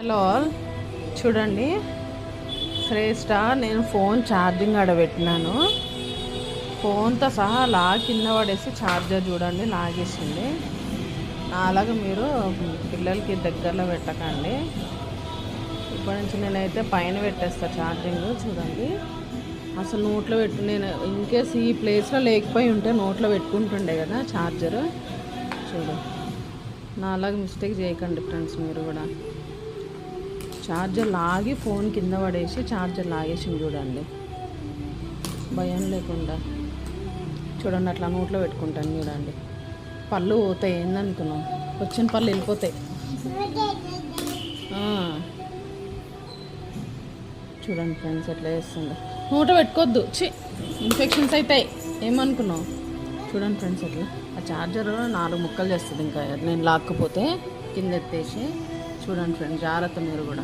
Hello చూడండి శ్రేష్ట నేను phone charging ఆడబెట్టినాను. ఫోన్తో సహా కింద పడేసి ఛార్జర్ చూడండి లాగేసింది. అలాగే మీరు పిల్లలకి దగ్గరలో పెట్టకండి. ఇప్పటి నుంచి నేనైతే పైన పెట్టేస్తా ఛార్జింగ్. చూడండి అసలు నోట్లో నేను ఇన్కేస్ ఈ ప్లేస్లో లేకపోయి ఉంటే నోట్లో పెట్టుకుంటుండే కదా ఛార్జర్. చూడు అలాగే మిస్టేక్ చేయకండి ఫ్రెండ్స్. మీరు కూడా ఛార్జర్ లాగి ఫోన్ కింద పడేసి ఛార్జర్ లాగేసి చూడండి భయం లేకుండా. చూడండి అట్లా నోట్లో పెట్టుకుంటాను చూడండి. పళ్ళు పోతాయి, ఏందనుకున్నాం వచ్చిన పళ్ళు వెళ్ళిపోతాయి. చూడండి ఫ్రెండ్స్ ఎట్లా చేస్తుందో. నోట పెట్టుకోవద్దు, ఇన్ఫెక్షన్స్ అవుతాయి. ఏమనుకున్నావు? చూడండి ఫ్రెండ్స్ ఎట్లా ఆ ఛార్జర్ 4 ముక్కలు చేస్తుంది. ఇంకా నేను లాక్కపోతే కింద ఎత్తేసి చూడండి ఫ్రెండ్స్, జాగ్రత్త మీరు కూడా.